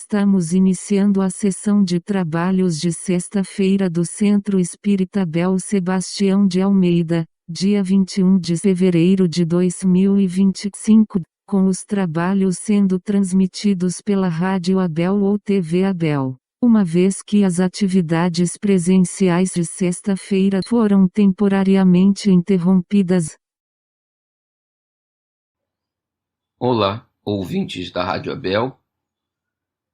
Estamos iniciando a sessão de trabalhos de sexta-feira do Centro Espírita Abel Sebastião de Almeida, dia 21 de fevereiro de 2025, com os trabalhos sendo transmitidos pela Rádio Abel ou TV Abel. Uma vez que as atividades presenciais de sexta-feira foram temporariamente interrompidas. Olá, ouvintes da Rádio Abel,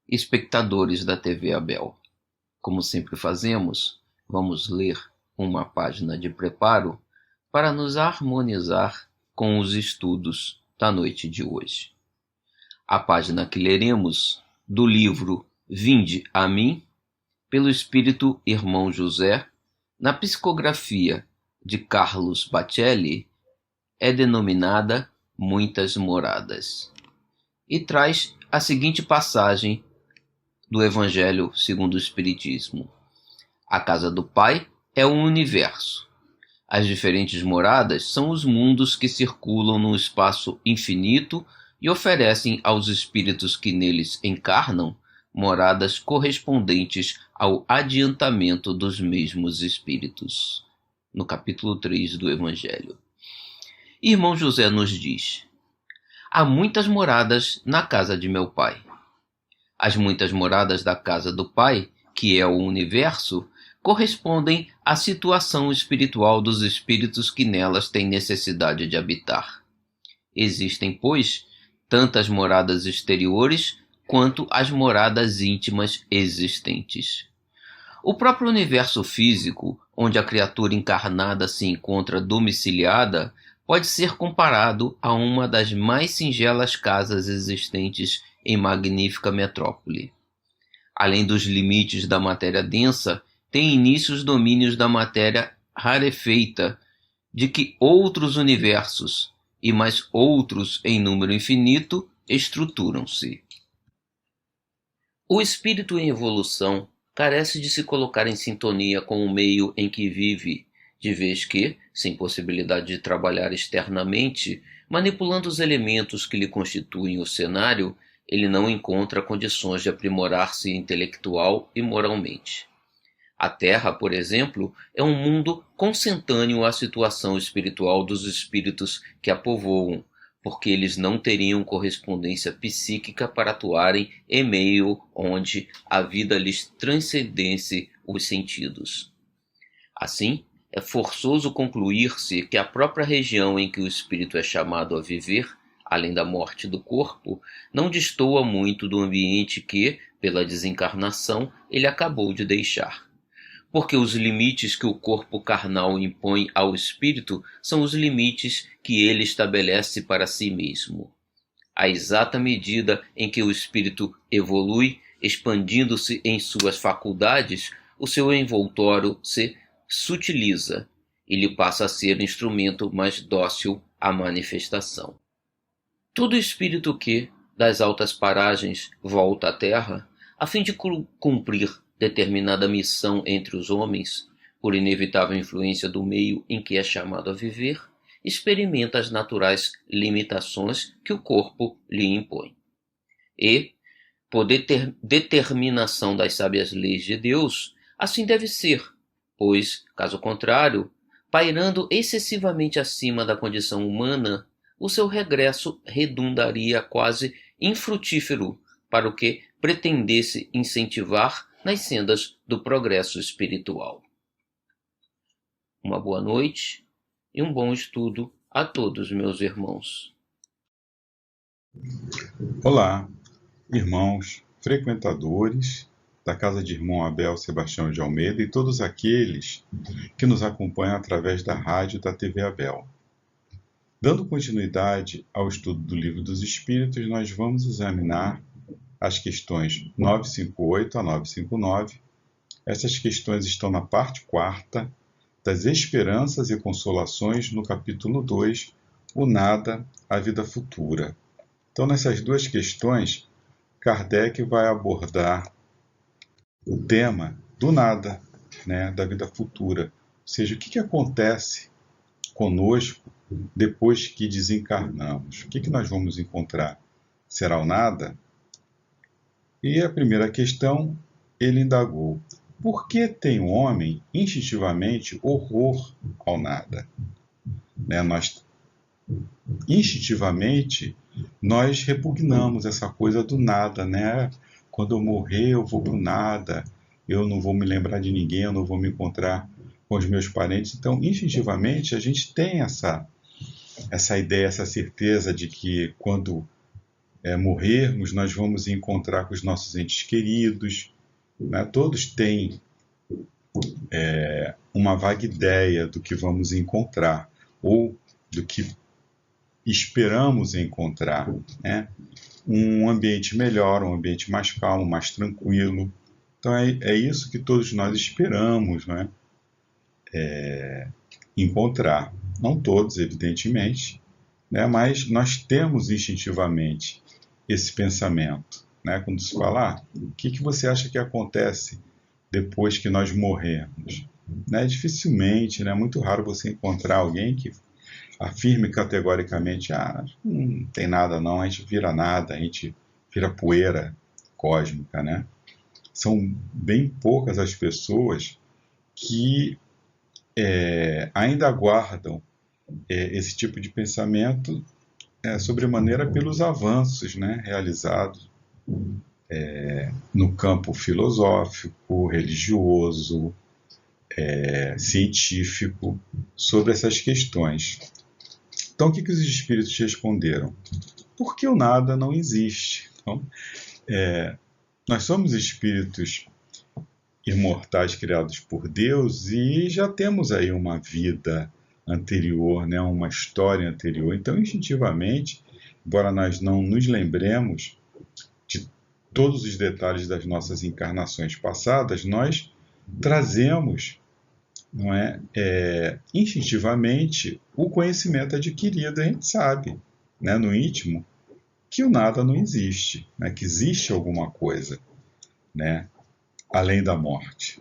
espectadores da TV Abel. Como sempre fazemos, vamos ler uma página de preparo para nos harmonizar com os estudos da noite de hoje. A página que leremos do livro Vinde a mim, pelo Espírito Irmão José, na psicografia de Carlos Bacelli, é denominada Muitas Moradas, e traz a seguinte passagem do Evangelho segundo o Espiritismo. A casa do Pai é o universo. As diferentes moradas são os mundos que circulam no espaço infinito e oferecem aos espíritos que neles encarnam moradas correspondentes ao adiantamento dos mesmos espíritos. No capítulo 3 do Evangelho. Irmão José nos diz: há muitas moradas na casa de meu Pai. As muitas moradas da casa do Pai, que é o universo, correspondem à situação espiritual dos espíritos que nelas têm necessidade de habitar. Existem, pois, tantas moradas exteriores quanto as moradas íntimas existentes. O próprio universo físico, onde a criatura encarnada se encontra domiciliada, pode ser comparado a uma das mais singelas casas existentes em magnífica metrópole. Além dos limites da matéria densa, tem início os domínios da matéria rarefeita, de que outros universos, e mais outros em número infinito, estruturam-se. O espírito em evolução carece de se colocar em sintonia com o meio em que vive, de vez que, sem possibilidade de trabalhar externamente, manipulando os elementos que lhe constituem o cenário, ele não encontra condições de aprimorar-se intelectual e moralmente. A Terra, por exemplo, é um mundo consentâneo à situação espiritual dos espíritos que a povoam, porque eles não teriam correspondência psíquica para atuarem em meio onde a vida lhes transcendesse os sentidos. Assim, é forçoso concluir-se que a própria região em que o espírito é chamado a viver, além da morte do corpo, não destoa muito do ambiente que, pela desencarnação, ele acabou de deixar. Porque os limites que o corpo carnal impõe ao espírito são os limites que ele estabelece para si mesmo. À exata medida em que o espírito evolui, expandindo-se em suas faculdades, o seu envoltório se sutiliza e lhe passa a ser instrumento mais dócil à manifestação. Todo espírito que, das altas paragens, volta à terra, a fim de cumprir determinada missão entre os homens, por inevitável influência do meio em que é chamado a viver, experimenta as naturais limitações que o corpo lhe impõe. E, por determinação das sábias leis de Deus, assim deve ser, pois, caso contrário, pairando excessivamente acima da condição humana, o seu regresso redundaria quase infrutífero para o que pretendesse incentivar nas sendas do progresso espiritual. Uma boa noite e um bom estudo a todos, meus irmãos. Olá, irmãos, frequentadores da Casa de Irmão Abel Sebastião de Almeida e todos aqueles que nos acompanham através da rádio da TV Abel. Dando continuidade ao estudo do Livro dos Espíritos, nós vamos examinar as questões 958 a 959. Essas questões estão na parte 4ª das Esperanças e Consolações, no capítulo 2, o Nada, a Vida Futura. Então, nessas duas questões, Kardec vai abordar o tema do nada, da vida futura. Ou seja, o que acontece conosco depois que desencarnamos? O que nós vamos encontrar? Será o nada? E a primeira questão, ele indagou: por que tem o homem instintivamente horror ao nada? Né? Instintivamente, nós repugnamos essa coisa do nada, né? Quando eu morrer, eu vou para o nada, eu não vou me lembrar de ninguém, eu não vou me encontrar com os meus parentes. Então, instintivamente, a gente tem essa ideia, essa certeza de que quando morrermos, nós vamos encontrar com os nossos entes queridos, né? Todos têm uma vaga ideia do que vamos encontrar, ou do que esperamos encontrar, né? Um ambiente melhor, um ambiente mais calmo, mais tranquilo. Então é isso que todos nós esperamos, né? Encontrar. Não todos, evidentemente, né? Mas nós temos instintivamente esse pensamento, né? Quando se fala, o que você acha que acontece depois que nós morrermos? Né? Dificilmente, né? É muito raro você encontrar alguém que afirme categoricamente, não tem nada não, a gente vira nada, a gente vira poeira cósmica, né? São bem poucas as pessoas que ainda guardam esse tipo de pensamento sobremaneira pelos avanços, né, realizados no campo filosófico, religioso, científico, sobre essas questões. Então, o que os espíritos responderam? Porque o nada não existe. Então, nós somos espíritos imortais criados por Deus e já temos aí uma vida anterior, né, uma história anterior. Então, instintivamente, embora nós não nos lembremos de todos os detalhes das nossas encarnações passadas, nós trazemos, não instintivamente, o conhecimento adquirido. A gente sabe, né, no íntimo, que o nada não existe, né, que existe alguma coisa, né, além da morte,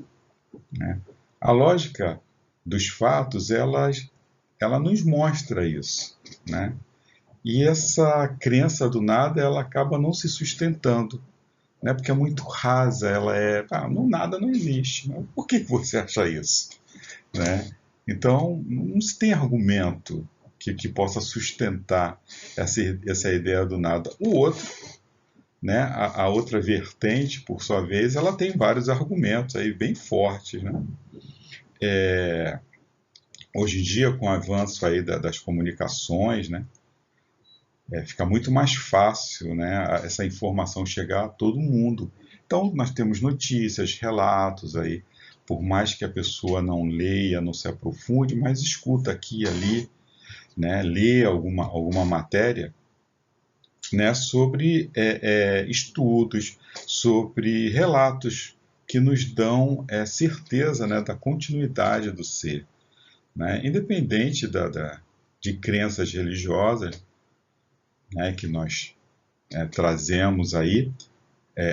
né? A lógica dos fatos, ela nos mostra isso, né? E essa crença do nada, ela acaba não se sustentando, né? Porque é muito rasa, no nada não existe. Né? Por que você acha isso? Né? Então, não se tem argumento que possa sustentar essa ideia do nada. O outro, né, a outra vertente, por sua vez, ela tem vários argumentos aí bem fortes, né? Hoje em dia, com o avanço aí das comunicações, né, fica muito mais fácil, né, essa informação chegar a todo mundo. Então, nós temos notícias, relatos aí, por mais que a pessoa não leia, não se aprofunde, mas escuta aqui e ali, né, lê alguma matéria, né, sobre estudos, sobre relatos que nos dão certeza, né, da continuidade do ser, né, independente de crenças religiosas, né, que nós trazemos aí,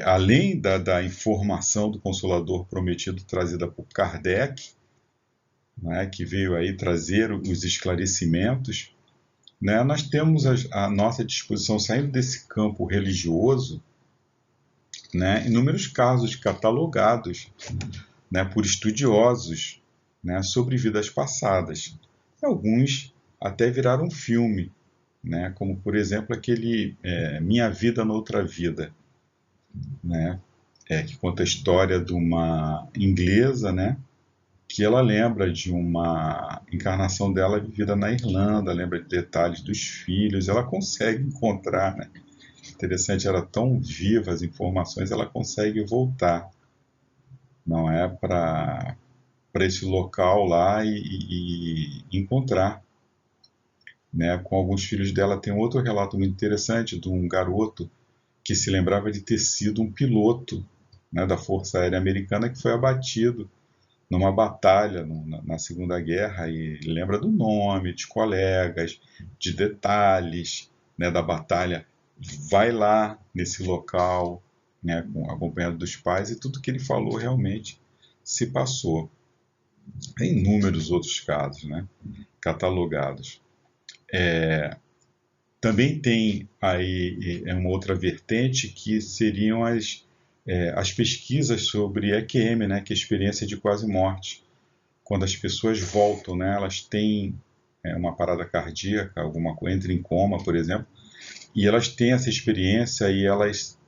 além da informação do Consolador Prometido trazida por Kardec, né, que veio aí trazer os esclarecimentos, né, nós temos à nossa disposição, saindo desse campo religioso, né, inúmeros casos catalogados, né, por estudiosos, né, sobre vidas passadas. Alguns até viraram filme, né, como, por exemplo, aquele Minha Vida Noutra Vida, né, que conta a história de uma inglesa, né, que ela lembra de uma encarnação dela vivida na Irlanda, lembra de detalhes dos filhos, ela consegue encontrar, né? Interessante, era tão viva as informações, ela consegue voltar, não é, para esse local lá e encontrar, né? Com alguns filhos dela. Tem outro relato muito interessante de um garoto que se lembrava de ter sido um piloto, né, da Força Aérea Americana, que foi abatido numa batalha na Segunda Guerra, e lembra do nome, de colegas, de detalhes, né, da batalha. Vai lá nesse local, né, acompanhado dos pais, e tudo que ele falou realmente se passou. Tem inúmeros outros casos, né, catalogados. Também tem aí uma outra vertente, que seriam as as pesquisas sobre EQM, né, que é a experiência de quase morte. Quando as pessoas voltam, né, elas têm uma parada cardíaca, alguma coisa, entram em coma, por exemplo, e elas têm essa experiência e elas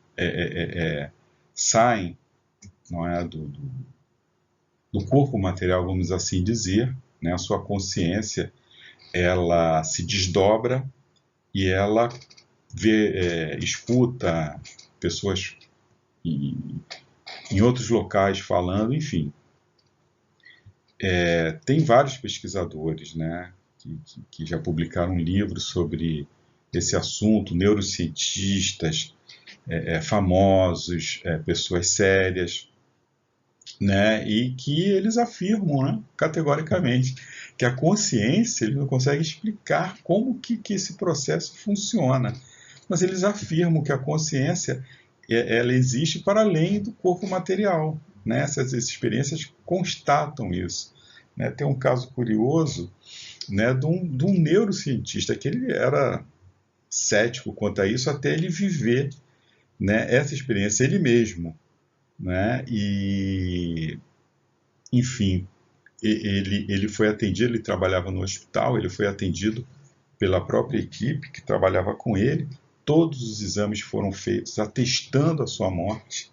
saem, não é, do corpo material, vamos assim dizer, né, a sua consciência, ela se desdobra e ela vê, escuta pessoas em outros locais falando, enfim. Tem vários pesquisadores, né, que já publicaram livros sobre esse assunto, neurocientistas, famosos, pessoas sérias, né, e que eles afirmam, né, categoricamente, que a consciência, ele não consegue explicar como que esse processo funciona, mas eles afirmam que a consciência ela existe para além do corpo material, né? Essas experiências constatam isso, né? Tem um caso curioso, né, de um neurocientista que ele era cético quanto a isso até ele viver, né, essa experiência ele mesmo, né? E, enfim, ele foi atendido, ele trabalhava no hospital, ele foi atendido pela própria equipe que trabalhava com ele. Todos os exames foram feitos atestando a sua morte,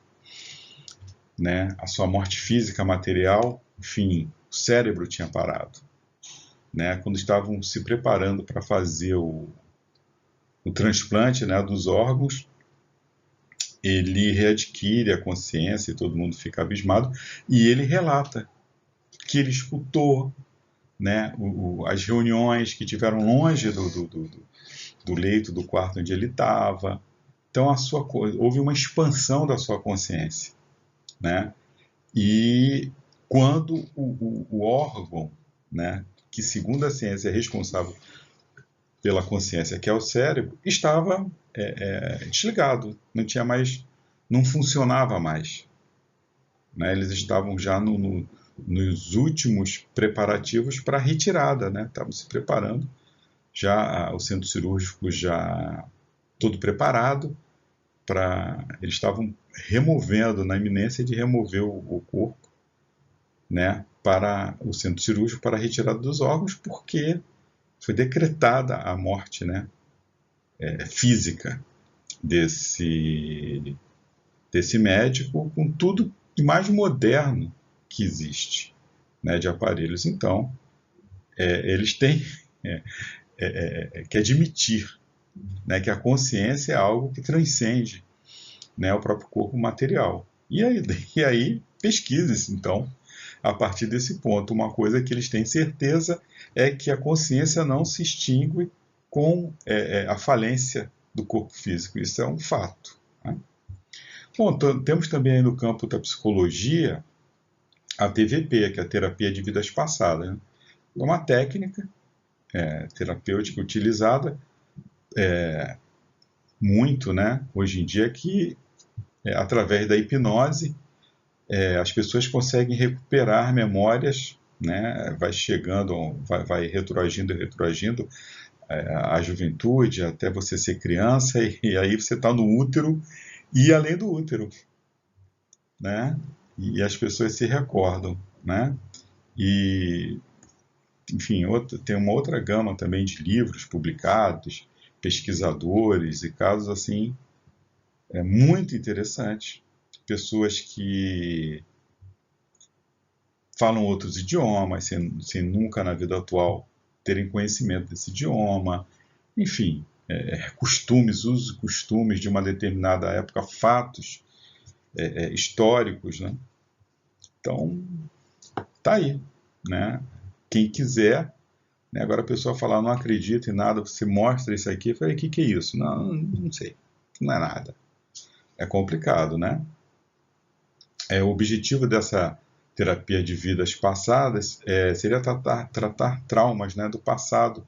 né? A sua morte física, material, enfim, o cérebro tinha parado, né? Quando estavam se preparando para fazer o transplante, né, dos órgãos, ele readquire a consciência e todo mundo fica abismado, e ele relata que ele escutou, né, as reuniões que tiveram longe do leito, do quarto onde ele estava. Então houve uma expansão da sua consciência, né? E quando o órgão, né, que segundo a ciência é responsável pela consciência, que é o cérebro, estava desligado, não funcionava mais, né? Eles estavam já nos últimos preparativos para a retirada, né? Estavam se preparando, já o centro cirúrgico já todo preparado eles estavam removendo, na iminência de remover o corpo, né, para o centro cirúrgico para a retirada dos órgãos, porque foi decretada a morte, né, física desse médico, com tudo de mais moderno que existe, né, de aparelhos. Então, eles têm que admitir, né, que a consciência é algo que transcende, né, o próprio corpo material. E aí pesquisa-se, então, a partir desse ponto. Uma coisa que eles têm certeza é que a consciência não se extingue com a falência do corpo físico. Isso é um fato, né? Bom, temos também aí no campo da psicologia a TVP, que é a terapia de vidas passadas, né? É uma técnica terapêutica utilizada muito, né, hoje em dia, que através da hipnose as pessoas conseguem recuperar memórias, né, vai retroagindo a juventude até você ser criança, e aí você está no útero e além do útero, né, e as pessoas se recordam, né, e enfim, tem uma outra gama também de livros publicados, pesquisadores e casos assim muito interessantes. Pessoas que falam outros idiomas, sem nunca na vida atual terem conhecimento desse idioma. Enfim, usos e costumes de uma determinada época, fatos históricos, né? Então, tá aí, né? Quem quiser, né? Agora a pessoa fala, não acredito em nada, você mostra isso aqui, eu falei, o que é isso? Não sei, não é nada. É complicado, né? O objetivo dessa terapia de vidas passadas seria tratar traumas, né, do passado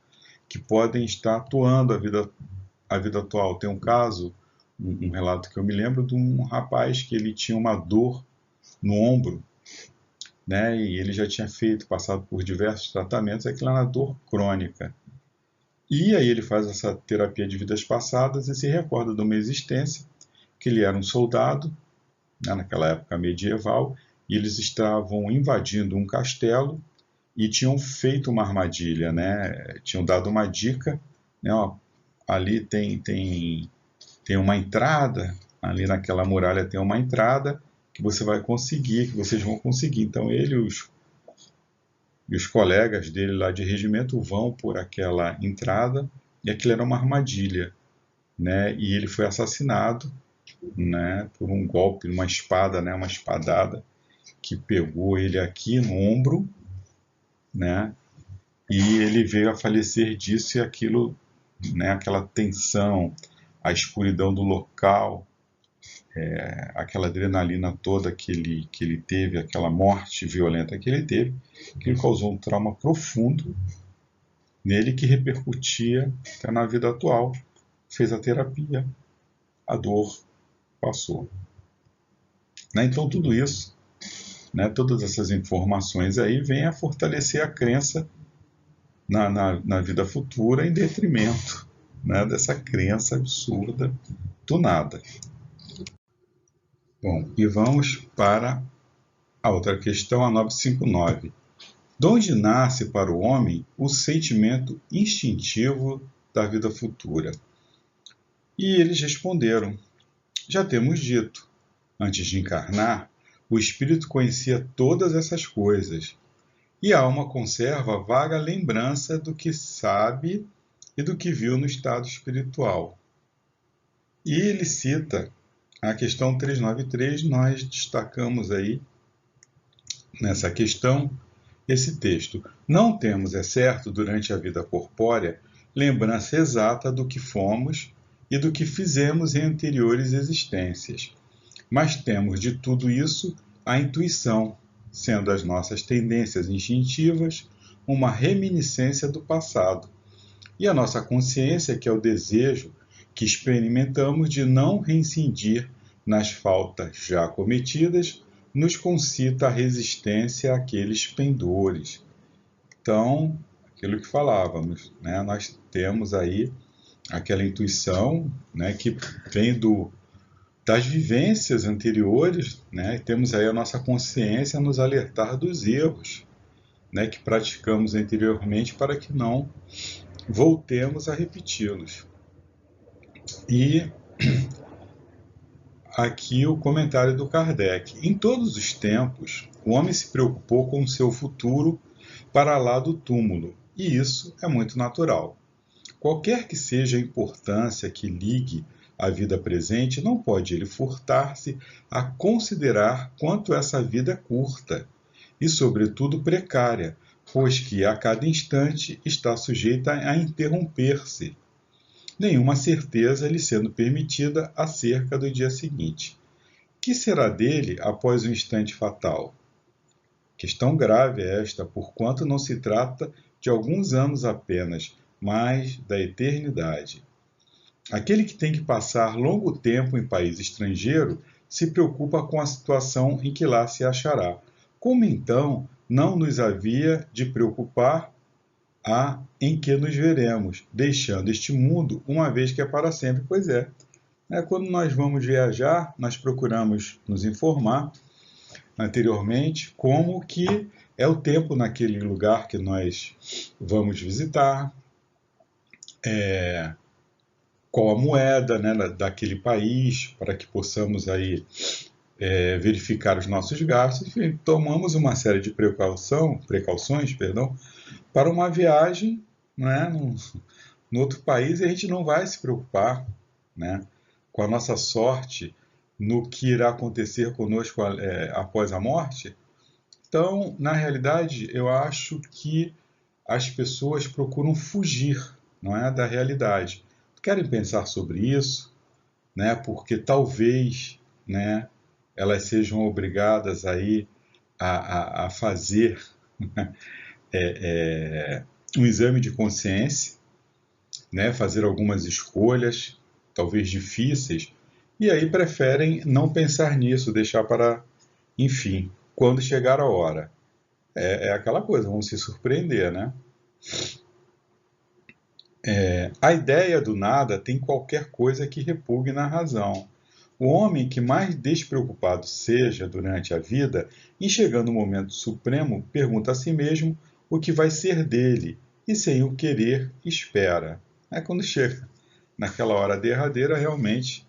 que podem estar atuando a vida atual. Tem um caso, um relato que eu me lembro de um rapaz que ele tinha uma dor no ombro, né, e ele já tinha passado por diversos tratamentos, aquilo era uma dor crônica. E aí ele faz essa terapia de vidas passadas e se recorda de uma existência que ele era um soldado, né, naquela época medieval, e eles estavam invadindo um castelo e tinham feito uma armadilha, né? Tinham dado uma dica, né? Ó, ali tem uma entrada, ali naquela muralha tem uma entrada que você vai conseguir, que vocês vão conseguir. Então ele e os colegas dele lá de regimento vão por aquela entrada e aquilo era uma armadilha, né? E ele foi assassinado, né? Por um golpe, uma espada, né? Uma espadada que pegou ele aqui no ombro, né? E ele veio a falecer disso e aquilo, né? Aquela tensão, a escuridão do local, aquela adrenalina toda que ele teve, aquela morte violenta que ele teve, que causou um trauma profundo nele que repercutia até na vida atual. Fez a terapia, a dor passou. Né? Então tudo isso, né, todas essas informações aí vêm a fortalecer a crença na vida futura em detrimento, né, dessa crença absurda do nada. Bom, e vamos para a outra questão, a 959. De onde nasce para o homem o sentimento instintivo da vida futura? E eles responderam: já temos dito, antes de encarnar, o espírito conhecia todas essas coisas, e a alma conserva vaga lembrança do que sabe e do que viu no estado espiritual. E ele cita a questão 393, nós destacamos aí nessa questão esse texto. Não temos, é certo, durante a vida corpórea, lembrança exata do que fomos e do que fizemos em anteriores existências. Mas temos de tudo isso a intuição, sendo as nossas tendências instintivas uma reminiscência do passado. E a nossa consciência, que é o desejo que experimentamos de não reincidir nas faltas já cometidas, nos concita a resistência àqueles pendores. Então, aquilo que falávamos, né? Nós temos aí aquela intuição, né, que vem das vivências anteriores, né? E temos aí a nossa consciência a nos alertar dos erros, né, que praticamos anteriormente para que não voltemos a repeti-los. E aqui o comentário do Kardec. Em todos os tempos, o homem se preocupou com o seu futuro para lá do túmulo, e isso é muito natural. Qualquer que seja a importância que ligue à vida presente, não pode ele furtar-se a considerar quanto essa vida é curta e, sobretudo, precária, pois que a cada instante está sujeita a interromper-se, nenhuma certeza lhe sendo permitida acerca do dia seguinte. Que será dele após o instante fatal? Questão grave é esta, porquanto não se trata de alguns anos apenas, mas da eternidade. Aquele que tem que passar longo tempo em país estrangeiro se preocupa com a situação em que lá se achará. Como então não nos havia de preocupar em que nos veremos, deixando este mundo uma vez que é para sempre? Pois é. Quando nós vamos viajar, nós procuramos nos informar anteriormente como que é o tempo naquele lugar que nós vamos visitar, qual a moeda, né, daquele país, para que possamos aí verificar os nossos gastos. Enfim, tomamos uma série de precauções, para uma viagem, né, no outro país, e a gente não vai se preocupar, né, com a nossa sorte no que irá acontecer conosco após a morte. Então, na realidade, eu acho que as pessoas procuram fugir, não é, da realidade. Querem pensar sobre isso, né, porque talvez, né, elas sejam obrigadas aí a fazer um exame de consciência, né, fazer algumas escolhas, talvez difíceis, e aí preferem não pensar nisso, deixar para, enfim, quando chegar a hora. É aquela coisa, vão se surpreender, né? A ideia do nada tem qualquer coisa que repugne na razão. O homem que mais despreocupado seja durante a vida, em chegando o momento supremo, pergunta a si mesmo o que vai ser dele, e sem o querer, espera. Quando chega naquela hora derradeira, realmente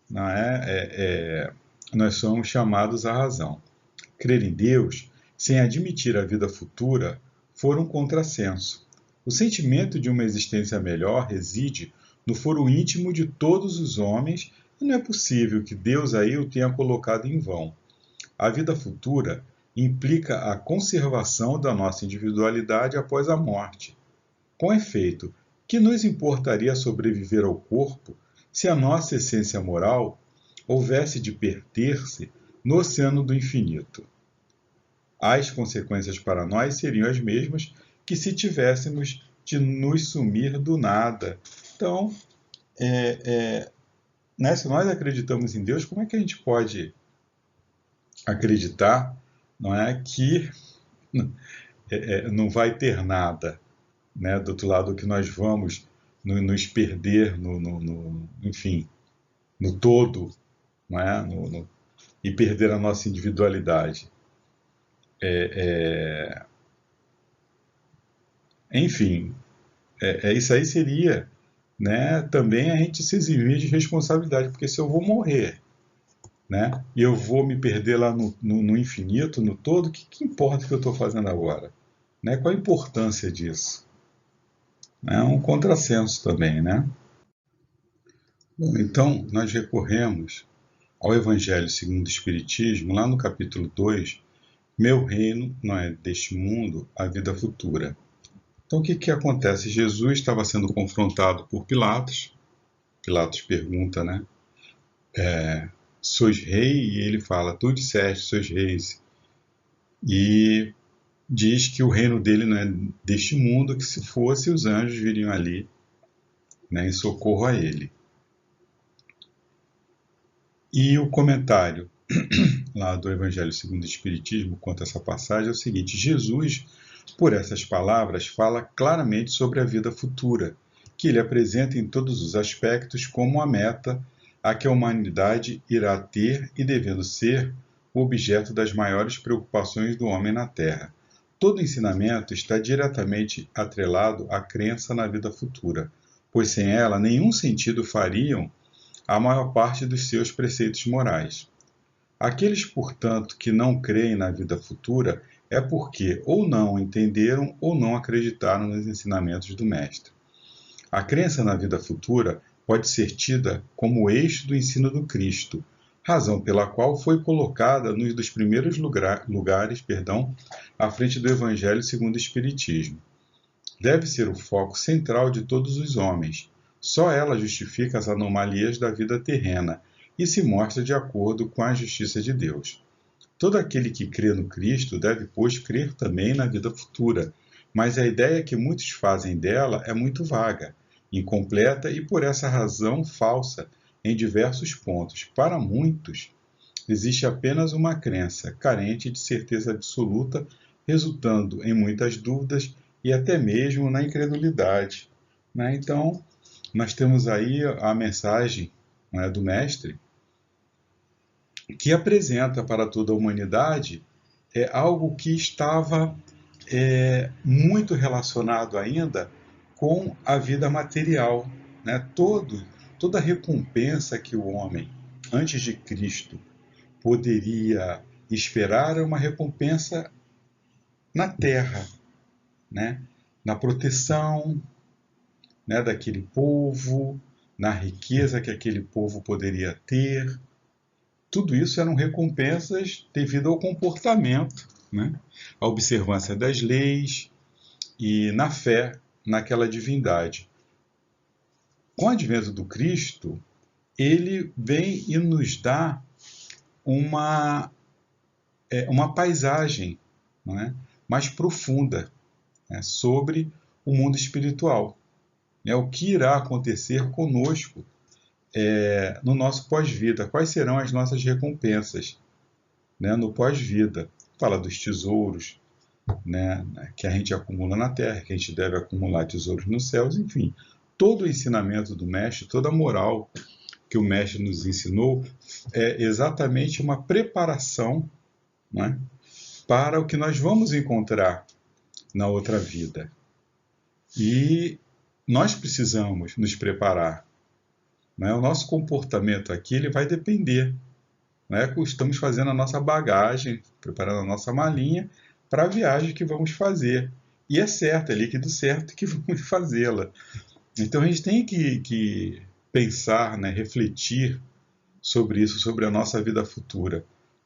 não nós somos chamados à razão. Crer em Deus, sem admitir a vida futura, for um contrassenso. O sentimento de uma existência melhor reside no foro íntimo de todos os homens, e não é possível que Deus aí o tenha colocado em vão. A vida futura implica a conservação da nossa individualidade após a morte. Com efeito, que nos importaria sobreviver ao corpo se a nossa essência moral houvesse de perder-se no oceano do infinito? As consequências para nós seriam as mesmas que se tivéssemos de nos sumir do nada. Então, se nós acreditamos em Deus, como é que a gente pode acreditar, que não vai ter nada, do outro lado, que nós vamos nos perder enfim, no todo, e perder a nossa individualidade? Enfim, isso aí seria, também a gente se eximir de responsabilidade, porque se eu vou morrer, e eu vou me perder lá no infinito, no todo, o que importa o que eu estou fazendo agora? Qual a importância disso? É um contrassenso também, Bom, então, nós recorremos ao Evangelho segundo o Espiritismo, lá no capítulo 2, meu reino não é deste mundo, a vida futura. Então, o que acontece? Jesus estava sendo confrontado por Pilatos. Pilatos pergunta, sois rei? E ele fala, tu disseste, sois reis. E diz que o reino dele não é deste mundo, que se fosse, os anjos viriam ali, em socorro a ele. E o comentário lá do Evangelho segundo o Espiritismo quanto a essa passagem é o seguinte: Jesus, por essas palavras, fala claramente sobre a vida futura, que ele apresenta em todos os aspectos como a meta a que a humanidade irá ter e devendo ser o objeto das maiores preocupações do homem na Terra. Todo ensinamento está diretamente atrelado à crença na vida futura, pois sem ela nenhum sentido fariam a maior parte dos seus preceitos morais. Aqueles, portanto, que não creem na vida futura é porque ou não entenderam ou não acreditaram nos ensinamentos do Mestre. A crença na vida futura pode ser tida como o eixo do ensino do Cristo, razão pela qual foi colocada nos dos primeiros lugares à frente do Evangelho segundo o Espiritismo. Deve ser o foco central de todos os homens. Só ela justifica as anomalias da vida terrena e se mostra de acordo com a justiça de Deus. Todo aquele que crê no Cristo deve, pois, crer também na vida futura, mas a ideia que muitos fazem dela é muito vaga, incompleta e, por essa razão, falsa em diversos pontos. Para muitos, existe apenas uma crença, carente de certeza absoluta, resultando em muitas dúvidas e até mesmo na incredulidade. Então, nós temos aí a mensagem do Mestre, que apresenta para toda a humanidade algo que estava muito relacionado ainda com a vida material. Toda a recompensa que o homem, antes de Cristo, poderia esperar é uma recompensa na terra, na proteção daquele povo, na riqueza que aquele povo poderia ter. Tudo isso eram recompensas devido ao comportamento, à observância das leis e na fé naquela divindade. Com o advento do Cristo, ele vem e nos dá uma paisagem mais profunda sobre o mundo espiritual. O que irá acontecer conosco no nosso pós-vida, quais serão as nossas recompensas no pós-vida. Fala dos tesouros que a gente acumula na terra, que a gente deve acumular tesouros nos céus, enfim. Todo o ensinamento do Mestre, toda a moral que o Mestre nos ensinou é exatamente uma preparação, né, para o que nós vamos encontrar na outra vida. E nós precisamos nos preparar. Né? O nosso comportamento aqui ele vai depender. Né? Estamos fazendo a nossa bagagem, preparando a nossa malinha para a viagem que vamos fazer. E é certo, é líquido certo que vamos fazê-la. Então a gente tem que pensar, né, refletir sobre isso, sobre a nossa vida futura,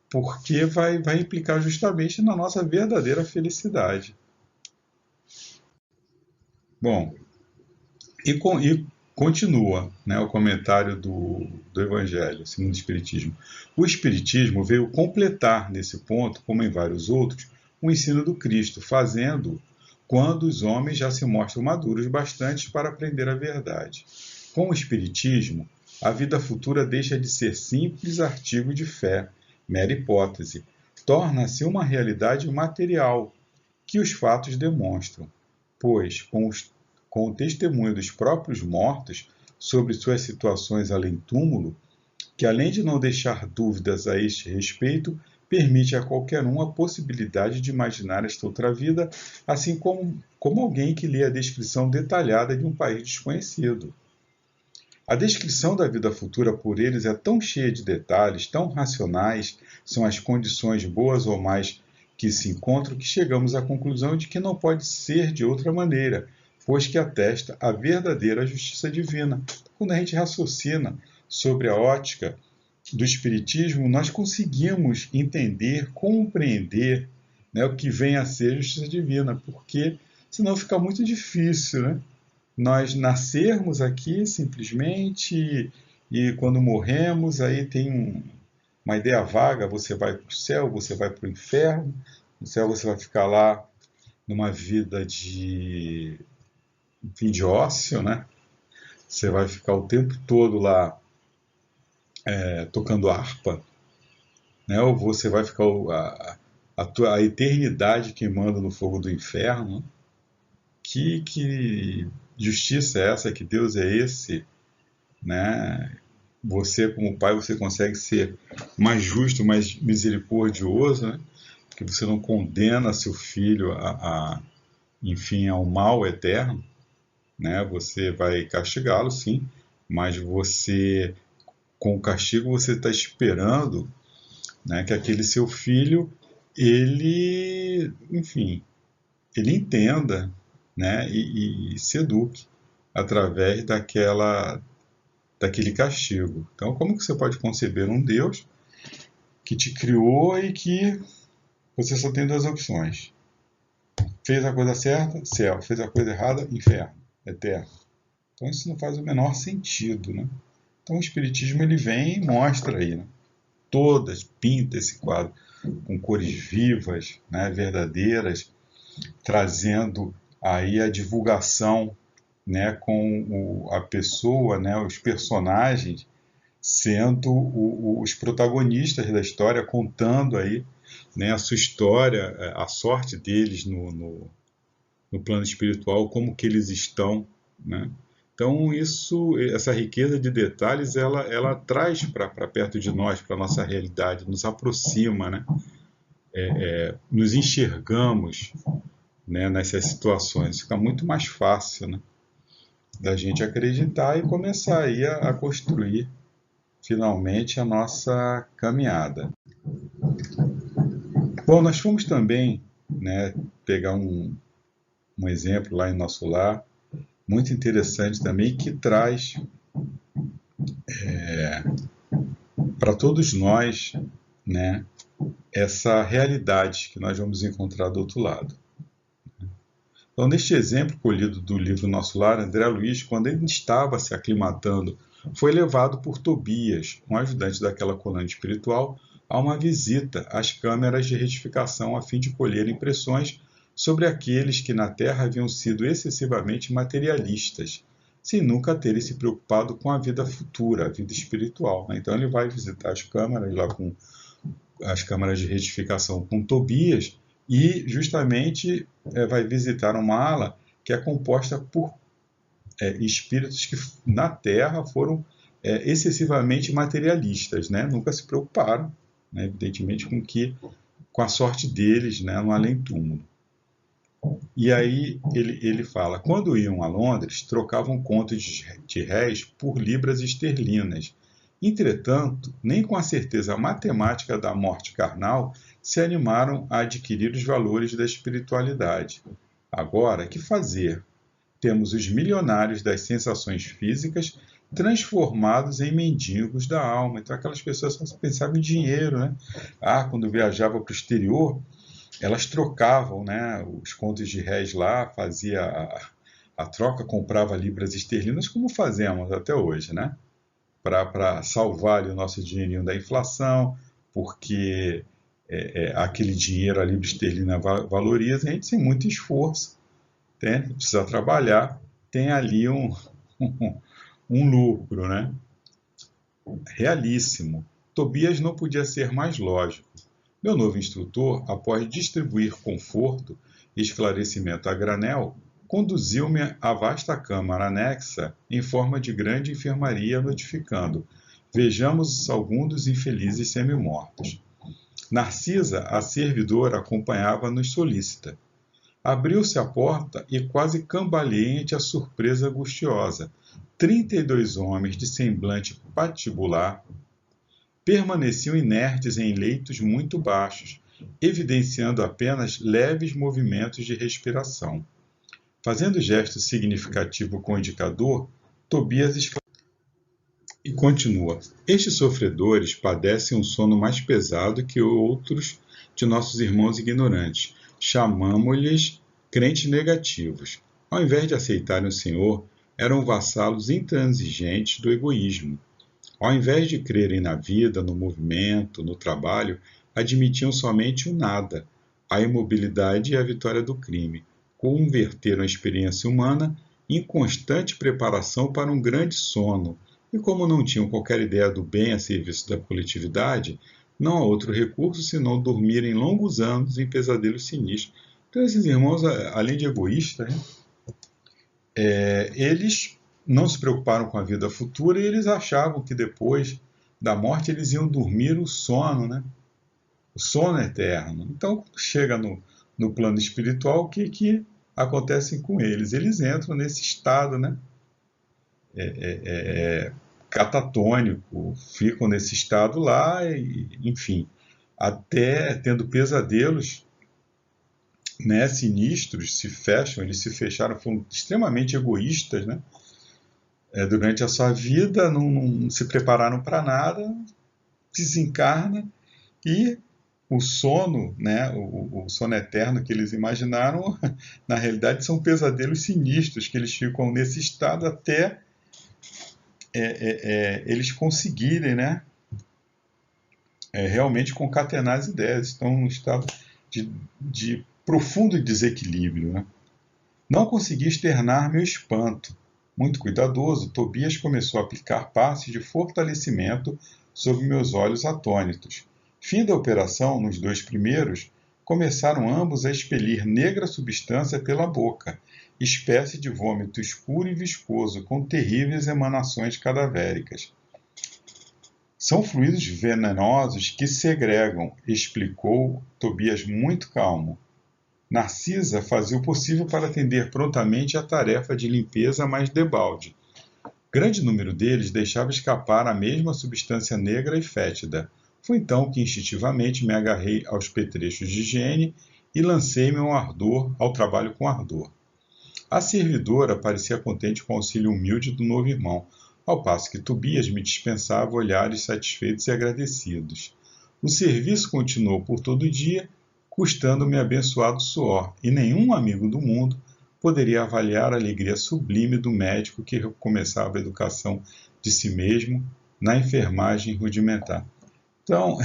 porque vai implicar justamente na nossa verdadeira felicidade. Bom, e continua, né, o comentário do Evangelho segundo o Espiritismo. O Espiritismo veio completar nesse ponto, como em vários outros, o ensino do Cristo, fazendo quando os homens já se mostram maduros bastante para aprender a verdade. Com o Espiritismo, a vida futura deixa de ser simples artigo de fé, mera hipótese, torna-se uma realidade material, que os fatos demonstram, pois, com o testemunho dos próprios mortos sobre suas situações além-túmulo, que além de não deixar dúvidas a este respeito, permite a qualquer um a possibilidade de imaginar esta outra vida, assim como alguém que lê a descrição detalhada de um país desconhecido. A descrição da vida futura por eles é tão cheia de detalhes, tão racionais, são as condições boas ou mais que se encontram, que chegamos à conclusão de que não pode ser de outra maneira, pois que atesta a verdadeira justiça divina. Quando a gente raciocina sobre a ótica do Espiritismo, nós conseguimos entender, compreender, né, o que vem a ser justiça divina, porque senão fica muito difícil, né? Nós nascermos aqui simplesmente e quando morremos, aí tem uma ideia vaga, você vai para o céu, você vai para o inferno, no céu você vai ficar lá numa vida de ócio, né? Você vai ficar o tempo todo lá tocando harpa, né? Ou você vai ficar a eternidade queimando no fogo do inferno. Que justiça é essa? Que Deus é esse? Né? Você, como pai, você consegue ser mais justo, mais misericordioso, né? Porque você não condena seu filho enfim, ao mal eterno, né? Você vai castigá-lo, sim, mas com o castigo você está esperando, né, que aquele seu filho, ele entenda, né, e se eduque através daquele castigo. Então, como que você pode conceber um Deus que te criou e que você só tem duas opções? Fez a coisa certa, céu. Fez a coisa errada, inferno, eterno. Então isso não faz o menor sentido, né? Então o Espiritismo ele vem e mostra aí, né? Pinta esse quadro com cores vivas, né, verdadeiras, trazendo aí a divulgação, né, com a pessoa, né, os personagens sendo os protagonistas da história, contando aí, né, a sua história, a sorte deles no plano espiritual, como que eles estão, né? Então essa riqueza de detalhes, ela traz para perto de nós, para a nossa realidade, nos aproxima, né? Nos enxergamos, né, nessas situações, fica muito mais fácil, né, da gente acreditar e começar aí a construir finalmente a nossa caminhada. Bom, nós fomos também, né, pegar um exemplo lá em nosso lar, muito interessante também, que traz para todos nós, né, essa realidade que nós vamos encontrar do outro lado. Então, neste exemplo colhido do livro Nosso Lar, André Luiz, quando ele estava se aclimatando, foi levado por Tobias, um ajudante daquela colônia espiritual, a uma visita às câmeras de retificação a fim de colher impressões sobre aqueles que na Terra haviam sido excessivamente materialistas, sem nunca terem se preocupado com a vida futura, a vida espiritual. Então ele vai visitar as câmaras, lá com as câmaras de retificação com Tobias, e justamente vai visitar uma ala que é composta por espíritos que na Terra foram excessivamente materialistas, né? Nunca se preocuparam, né, evidentemente, com a sorte deles, né, no além-túmulo. E aí ele fala, quando iam a Londres, trocavam contos de réis por libras esterlinas. Entretanto, nem com a certeza matemática da morte carnal se animaram a adquirir os valores da espiritualidade. Agora, que fazer? Temos os milionários das sensações físicas transformados em mendigos da alma. Então, aquelas pessoas só pensavam em dinheiro, né? Quando viajava para o exterior, elas trocavam, né, os contos de réis lá, fazia a troca, comprava libras esterlinas, como fazemos até hoje, né? Para salvar ali o nosso dinheirinho da inflação, porque aquele dinheiro, a libra esterlina valoriza, a gente sem muito esforço, precisa trabalhar, tem ali um lucro, né? Realíssimo. Tobias não podia ser mais lógico. Meu novo instrutor, após distribuir conforto e esclarecimento a granel, conduziu-me à vasta câmara anexa em forma de grande enfermaria, notificando: vejamos alguns dos infelizes semi-mortos. Narcisa, a servidora, acompanhava-nos solícita. Abriu-se a porta e quase cambaleei ante a surpresa angustiosa. 32 homens de semblante patibular permaneciam inertes em leitos muito baixos, evidenciando apenas leves movimentos de respiração. Fazendo gesto significativo com o indicador, Tobias e continua: estes sofredores padecem um sono mais pesado que outros de nossos irmãos ignorantes. Chamamo-lhes crentes negativos. Ao invés de aceitarem o Senhor, eram vassalos intransigentes do egoísmo. Ao invés de crerem na vida, no movimento, no trabalho, admitiam somente o nada, a imobilidade e a vitória do crime. Converteram a experiência humana em constante preparação para um grande sono, e como não tinham qualquer ideia do bem a serviço da coletividade, não há outro recurso senão dormirem longos anos em pesadelos sinistros. Então esses irmãos, além de egoístas, né, eles não se preocuparam com a vida futura e eles achavam que depois da morte eles iam dormir o sono, né? O sono eterno. Então, quando chega no plano espiritual, o que acontece com eles? Eles entram nesse estado, né? Catatônico, ficam nesse estado lá, enfim, até tendo pesadelos, né, sinistros, eles se fecharam, foram extremamente egoístas, né? Durante a sua vida, não se prepararam para nada, desencarna e o sono, né, o sono eterno que eles imaginaram, na realidade são pesadelos sinistros, que eles ficam nesse estado até eles conseguirem, né, realmente concatenar as ideias. Estão num estado de profundo desequilíbrio, né? Não consegui externar meu espanto. Muito cuidadoso, Tobias começou a aplicar passes de fortalecimento sobre meus olhos atônitos. Fim da operação, nos 2 primeiros, começaram ambos a expelir negra substância pela boca, espécie de vômito escuro e viscoso, com terríveis emanações cadavéricas. São fluidos venenosos que segregam, explicou Tobias muito calmo. Narcisa fazia o possível para atender prontamente à tarefa de limpeza, mas debalde. Grande número deles deixava escapar a mesma substância negra e fétida. Foi então que instintivamente me agarrei aos petrechos de higiene e lancei-me ao trabalho com ardor. A servidora parecia contente com o auxílio humilde do novo irmão, ao passo que Tobias me dispensava olhares satisfeitos e agradecidos. O serviço continuou por todo o dia, custando-me abençoado suor, e nenhum amigo do mundo poderia avaliar a alegria sublime do médico que recomeçava a educação de si mesmo na enfermagem rudimentar. Então,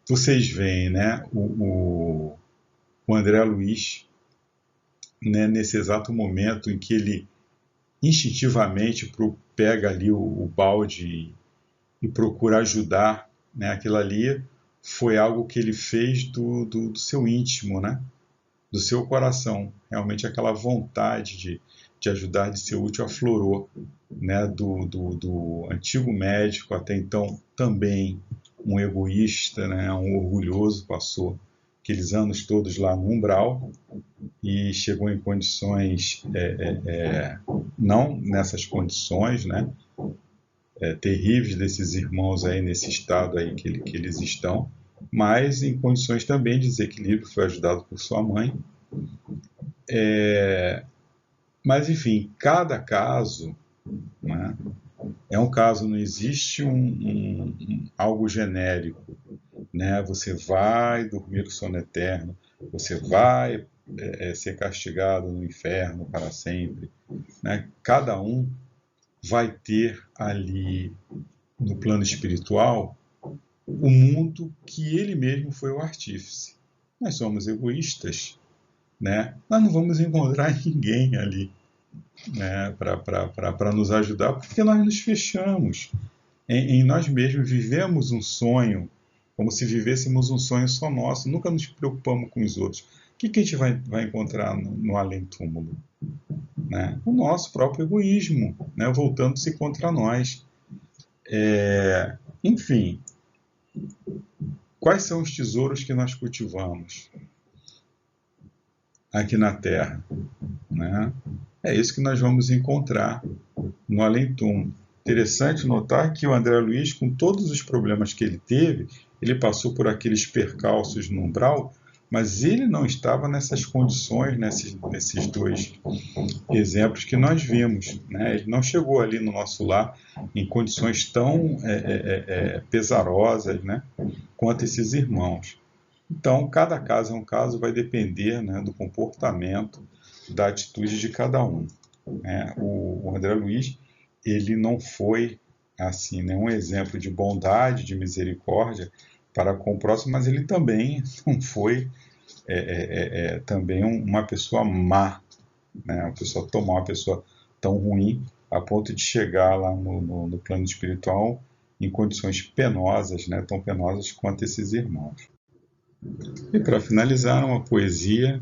vocês veem, né, o André Luiz, né, nesse exato momento em que ele instintivamente pega ali o balde e procura ajudar, né, aquilo ali foi algo que ele fez do seu íntimo, né, do seu coração, realmente aquela vontade de ajudar, de ser útil, aflorou, né, do antigo médico, até então também um egoísta, né, um orgulhoso, passou aqueles anos todos lá no umbral e chegou em condições, não nessas condições, né, terríveis desses irmãos aí, nesse estado aí que eles estão, mas em condições também de desequilíbrio, foi ajudado por sua mãe. Mas, enfim, cada caso, né, é um caso, não existe algo genérico, né? Você vai dormir o sono eterno, você vai ser castigado no inferno para sempre, né? Cada um vai ter ali no plano espiritual o mundo que ele mesmo foi o artífice. Nós somos egoístas, né? Nós não vamos encontrar ninguém ali, né, para nos ajudar, porque nós nos fechamos em nós mesmos, vivemos um sonho, como se vivêssemos um sonho só nosso, nunca nos preocupamos com os outros. O que a gente vai encontrar no além-túmulo? Né? O nosso próprio egoísmo, né, voltando-se contra nós. Enfim, quais são os tesouros que nós cultivamos aqui na Terra? Né? É isso que nós vamos encontrar no além-túmulo. Interessante notar que o André Luiz, com todos os problemas que ele teve, ele passou por aqueles percalços no umbral, mas ele não estava nessas condições, nesses dois exemplos que nós vimos. Né? Ele não chegou ali no nosso lar em condições tão pesarosas, né, quanto esses irmãos. Então, cada caso é um caso, vai depender, né, do comportamento, da atitude de cada um. O André Luiz, ele não foi assim, nenhum exemplo de bondade, de misericórdia para com o próximo, mas ele também não foi também uma pessoa má, né? Uma pessoa tão ruim a ponto de chegar lá no plano espiritual em condições penosas, né? Tão penosas quanto esses irmãos. E para finalizar, uma poesia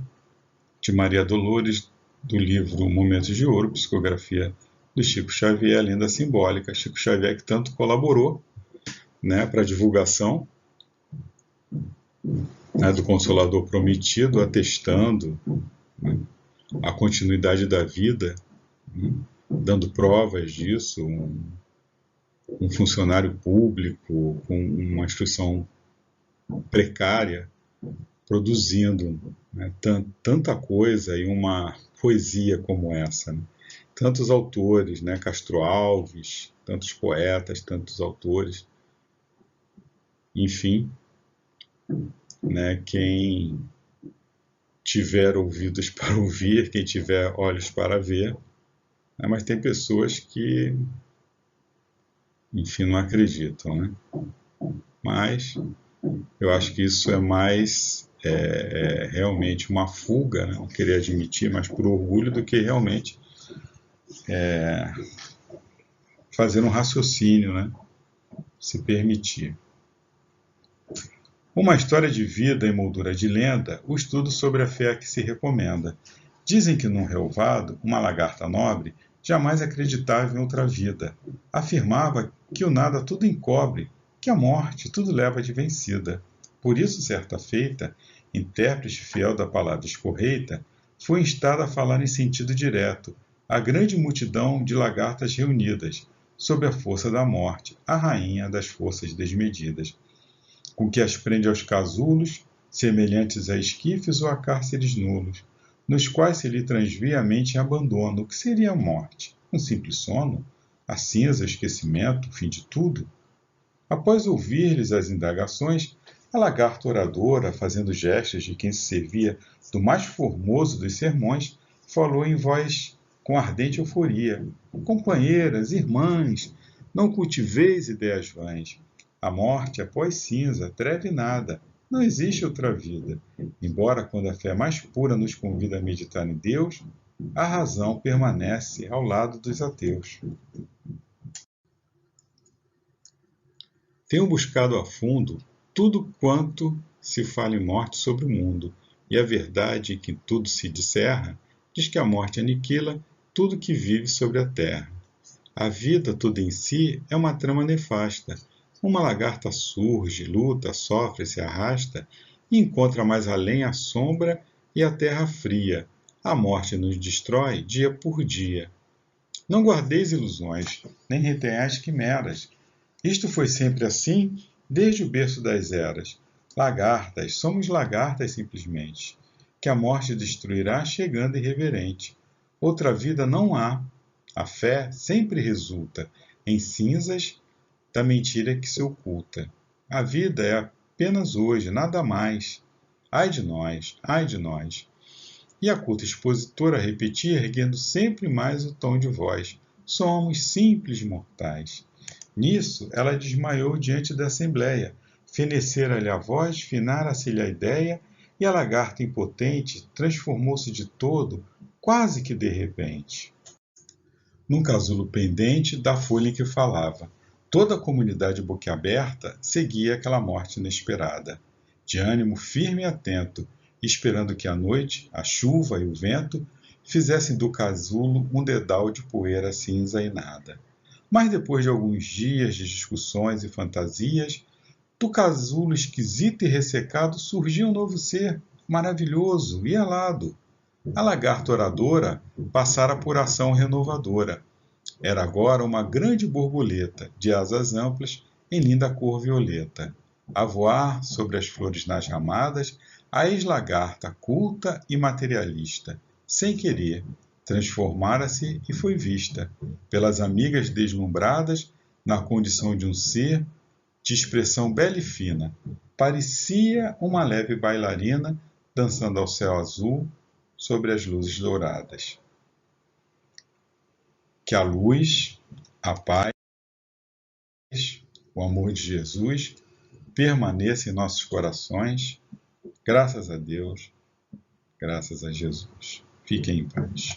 de Maria Dolores, do livro Momentos de Ouro, psicografia do Chico Xavier, a lenda simbólica. Chico Xavier que tanto colaborou, né, para a divulgação, né, do Consolador Prometido, atestando, né, a continuidade da vida, né, dando provas disso, um funcionário público com uma instrução precária, produzindo, né, tanta coisa e uma poesia como essa. Né? Tantos autores, né, Castro Alves, tantos poetas, tantos autores. Enfim, né, quem tiver ouvidos para ouvir, quem tiver olhos para ver, né, mas tem pessoas que, enfim, não acreditam. Né? Mas eu acho que isso é mais realmente uma fuga, né? Não querer admitir, mas por orgulho, do que realmente fazer um raciocínio, né? Se permitir. Uma história de vida em moldura de lenda, o estudo sobre a fé que se recomenda. Dizem que num relvado, uma lagarta nobre jamais acreditava em outra vida. Afirmava que o nada tudo encobre, que a morte tudo leva de vencida. Por isso, certa feita, intérprete fiel da palavra escorreita, foi instada a falar em sentido direto a grande multidão de lagartas reunidas, sob a força da morte, a rainha das forças desmedidas, com que as prende aos casulos, semelhantes a esquifes ou a cárceres nulos, nos quais se lhe transvia a mente em abandono. O que seria a morte? Um simples sono? A cinza, o esquecimento, o fim de tudo? Após ouvir-lhes as indagações, a lagarta oradora, fazendo gestos de quem se servia do mais formoso dos sermões, falou em voz com ardente euforia: companheiras, irmãs, não cultiveis ideias vãs. A morte, após cinza, treve nada, não existe outra vida. Embora quando a fé mais pura nos convida a meditar em Deus, a razão permanece ao lado dos ateus. Tenho buscado a fundo tudo quanto se fala em morte sobre o mundo, e a verdade que tudo se disserra diz que a morte aniquila tudo que vive sobre a terra. A vida toda em si é uma trama nefasta. Uma lagarta surge, luta, sofre, se arrasta e encontra mais além a sombra e a terra fria. A morte nos destrói dia por dia. Não guardeis ilusões, nem retenhais quimeras. Isto foi sempre assim, desde o berço das eras. Lagartas, somos lagartas simplesmente, que a morte destruirá chegando irreverente. Outra vida não há. A fé sempre resulta em cinzas da mentira que se oculta. A vida é apenas hoje, nada mais. Ai de nós, ai de nós. E a culta expositora repetia, erguendo sempre mais o tom de voz. Somos simples mortais. Nisso, ela desmaiou diante da assembleia. Fenecera-lhe a voz, finara-se-lhe a ideia, e a lagarta impotente transformou-se de todo, quase que de repente, num casulo pendente da folha em que falava. Toda a comunidade boquiaberta seguia aquela morte inesperada, de ânimo firme e atento, esperando que a noite, a chuva e o vento fizessem do casulo um dedal de poeira cinza e nada. Mas depois de alguns dias de discussões e fantasias, do casulo esquisito e ressecado surgia um novo ser, maravilhoso e alado. A lagarta oradora passara por ação renovadora. Era agora uma grande borboleta, de asas amplas, em linda cor violeta. A voar sobre as flores nas ramadas, a ex-lagarta, culta e materialista, sem querer, transformara-se e foi vista, pelas amigas deslumbradas, na condição de um ser de expressão bela e fina. Parecia uma leve bailarina dançando ao céu azul sobre as luzes douradas. Que a luz, a paz, o amor de Jesus permaneça em nossos corações. Graças a Deus, graças a Jesus. Fiquem em paz.